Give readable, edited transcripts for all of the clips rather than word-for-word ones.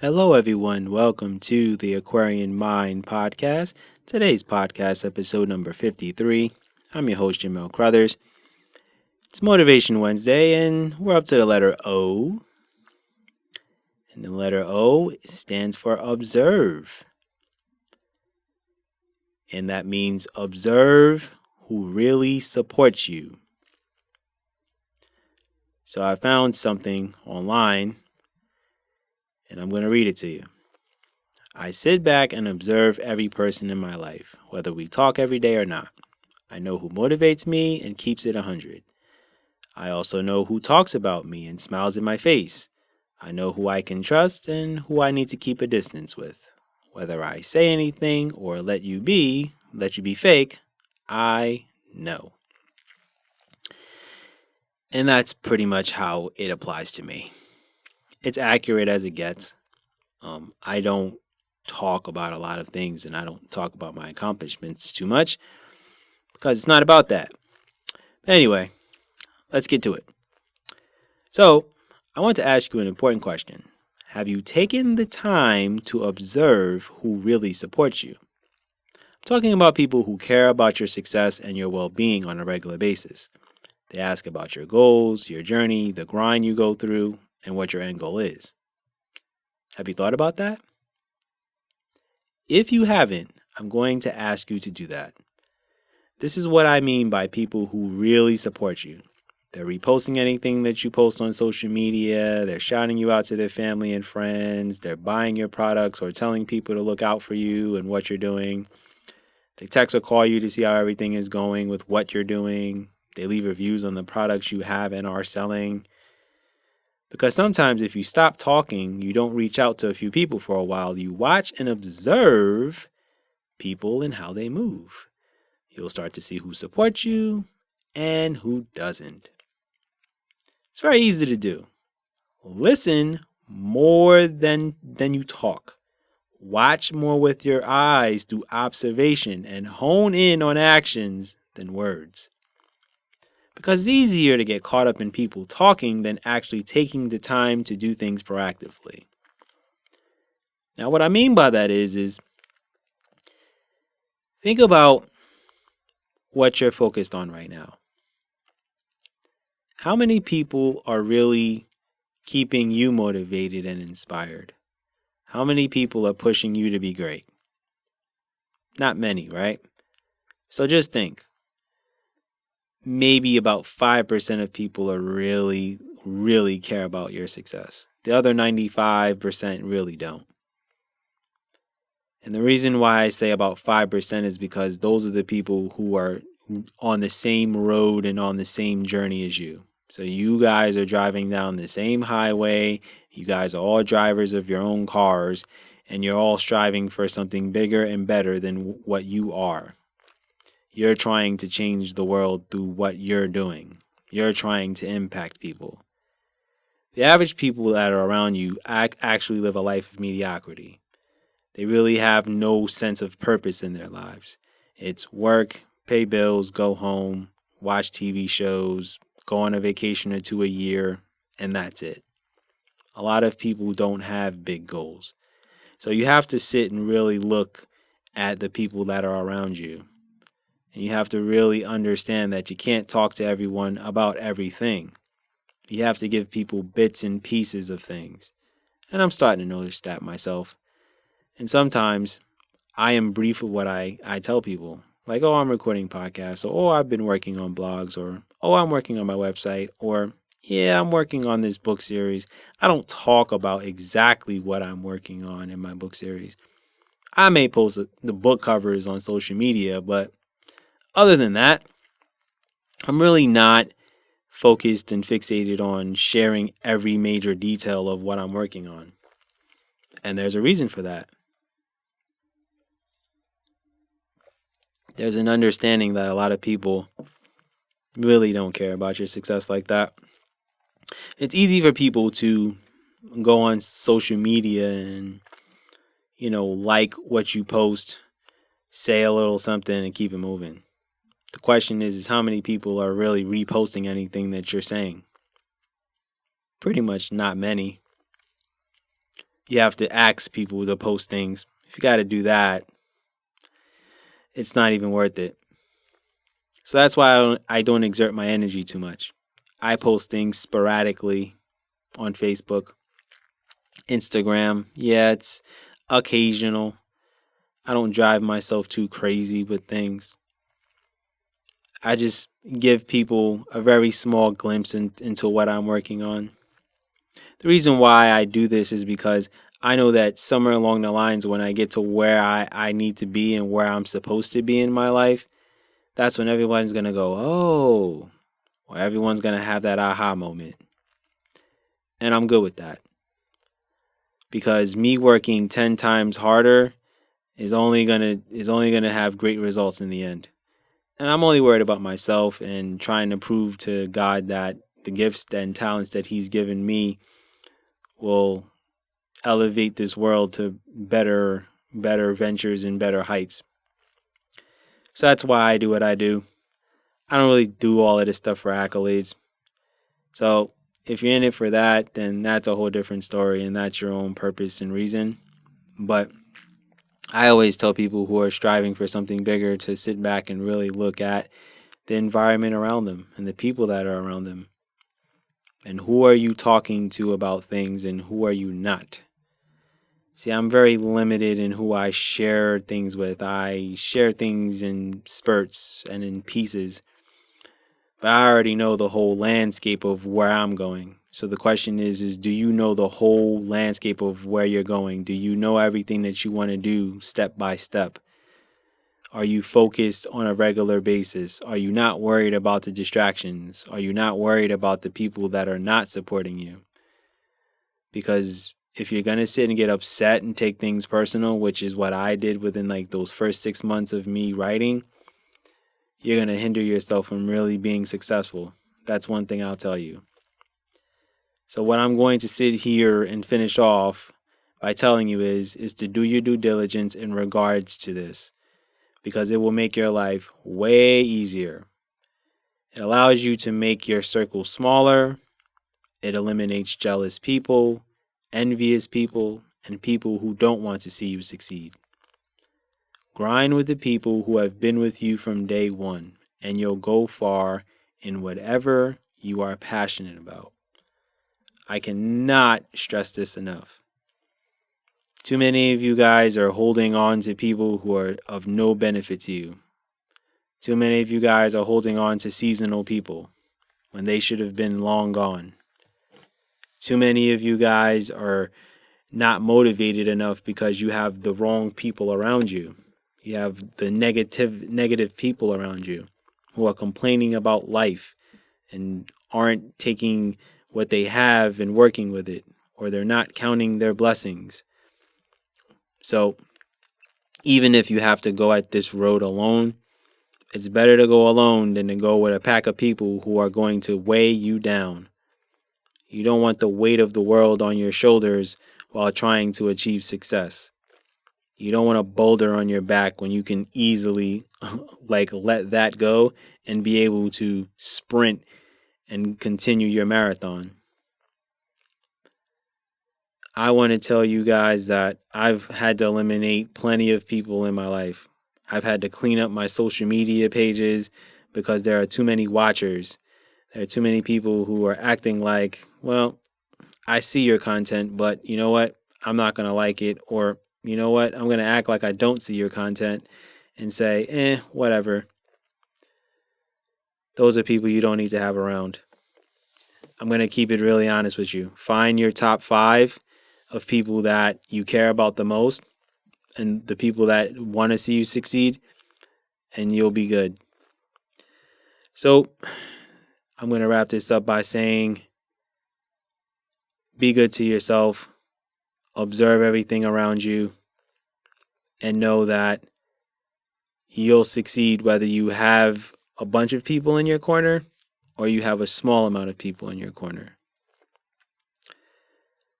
Hello, everyone. Welcome to the Aquarian Mind podcast. Today's podcast, episode number 53. I'm your host, Jamel Crothers. It's Motivation Wednesday, and we're up to the letter O. And the letter O stands for observe. And that means observe who really supports you. So I found something online, and I'm going to read it to you. I sit back and observe every person in my life, whether we talk every day or not. I know who motivates me and keeps it 100. I also know who talks about me and smiles in my face. I know who I can trust and who I need to keep a distance with. Whether I say anything or let you be fake, I know. And that's pretty much how it applies to me. It's accurate as it gets. I don't talk about a lot of things, and I don't talk about my accomplishments too much because it's not about that. But anyway, let's get to it. So, I want to ask you an important question. Have you taken the time to observe who really supports you? I'm talking about people who care about your success and your well-being on a regular basis. They ask about your goals, your journey, the grind you go through, and what your end goal is. Have you thought about that? If you haven't, I'm going to ask you to do that. This is what I mean by people who really support you. They're reposting anything that you post on social media. They're shouting you out to their family and friends. They're buying your products or telling people to look out for you and what you're doing. They text or call you to see how everything is going with what you're doing. They leave reviews on the products you have and are selling. Because sometimes if you stop talking, you don't reach out to a few people for a while. You watch and observe people and how they move. You'll start to see who supports you and who doesn't. It's very easy to do. Listen more than you talk. Watch more with your eyes through observation and hone in on actions than words. Because it's easier to get caught up in people talking than actually taking the time to do things proactively. Now, what I mean by that is think about what you're focused on right now. How many people are really keeping you motivated and inspired? How many people are pushing you to be great? Not many, right? So just think. Maybe about 5% of people are really care about your success. The other 95% really don't. And the reason why I say about 5% is because those are the people who are on the same road and on the same journey as you. So you guys are driving down the same highway. You guys are all drivers of your own cars, and you're all striving for something bigger and better than what you are. You're trying to change the world through what you're doing. You're trying to impact people. The average people that are around you actually live a life of mediocrity. They really have no sense of purpose in their lives. It's work, pay bills, go home, watch TV shows, go on a vacation or two a year, and that's it. A lot of people don't have big goals. So you have to sit and really look at the people that are around you. And you have to really understand that you can't talk to everyone about everything. You have to give people bits and pieces of things. And I'm starting to notice that myself. And sometimes I am brief with what I tell people. Like, oh, I'm recording podcasts, or oh, I've been working on blogs, or oh, I'm working on my website, or yeah, I'm working on this book series. I don't talk about exactly what I'm working on in my book series. I may post the book covers on social media, but other than that, I'm really not focused and fixated on sharing every major detail of what I'm working on. And there's a reason for that. There's an understanding that a lot of people really don't care about your success like that. It's easy for people to go on social media and, like what you post, say a little something and keep it moving. The question is how many people are really reposting anything that you're saying? Pretty much not many. you have to ask people to post things. If you got to do that, it's not even worth it. So that's why I don't exert my energy too much. I post things sporadically on Facebook, Instagram. Yeah, it's occasional. I don't drive myself too crazy with things. I just give people a very small glimpse into what I'm working on. The reason why I do this is because I know that somewhere along the lines, when I get to where I need to be and where I'm supposed to be in my life, that's when everyone's going to go, oh, or everyone's going to have that aha moment. And I'm good with that. Because me working 10 times harder is only going to have great results in the end. And I'm only worried about myself and trying to prove to God that the gifts and talents that he's given me will elevate this world to better ventures and better heights. So that's why I do what I do. I don't really do all of this stuff for accolades. So if you're in it for that, then that's a whole different story, and that's your own purpose and reason. But I always tell people who are striving for something bigger to sit back and really look at the environment around them and the people that are around them. And who are you talking to about things and who are you not? See, I'm very limited in who I share things with. I share things in spurts and in pieces. But I already know the whole landscape of where I'm going. So the question is do you know the whole landscape of where you're going? Do you know everything that you want to do step by step? Are you focused on a regular basis? Are you not worried about the distractions? Are you not worried about the people that are not supporting you? Because if you're going to sit and get upset and take things personal, which is what I did within like those first 6 months of me writing, you're going to hinder yourself from really being successful. That's one thing I'll tell you. So what I'm going to sit here and finish off by telling you is to do your due diligence in regards to this, because it will make your life way easier. It allows you to make your circle smaller. It eliminates jealous people, envious people, and people who don't want to see you succeed. Grind with the people who have been with you from day one, and you'll go far in whatever you are passionate about. I cannot stress this enough. Too many of you guys are holding on to people who are of no benefit to you. Too many of you guys are holding on to seasonal people when they should have been long gone. Too many of you guys are not motivated enough because you have the wrong people around you. You have the negative people around you who are complaining about life and aren't taking what they have and working with it, or they're not counting their blessings. So even if you have to go at this road alone, it's better to go alone than to go with a pack of people who are going to weigh you down. You don't want the weight of the world on your shoulders while trying to achieve success. You don't want a boulder on your back when you can easily let that go and be able to sprint and continue your marathon. I want to tell you guys that I've had to eliminate plenty of people in my life. I've had to clean up my social media pages because there are too many watchers. There are too many people who are acting like, well, I see your content, but you know what? I'm not going to like it. Or, you know what? I'm going to act like I don't see your content and say, whatever. Those are people you don't need to have around. I'm going to keep it really honest with you. Find your top 5 of people that you care about the most and the people that want to see you succeed, and you'll be good. So I'm going to wrap this up by saying, be good to yourself, observe everything around you, and know that you'll succeed whether you have a bunch of people in your corner or you have a small amount of people in your corner.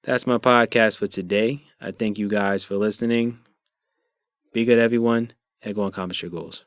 That's my podcast for today. I thank you guys for listening. Be good, everyone, and go accomplish your goals.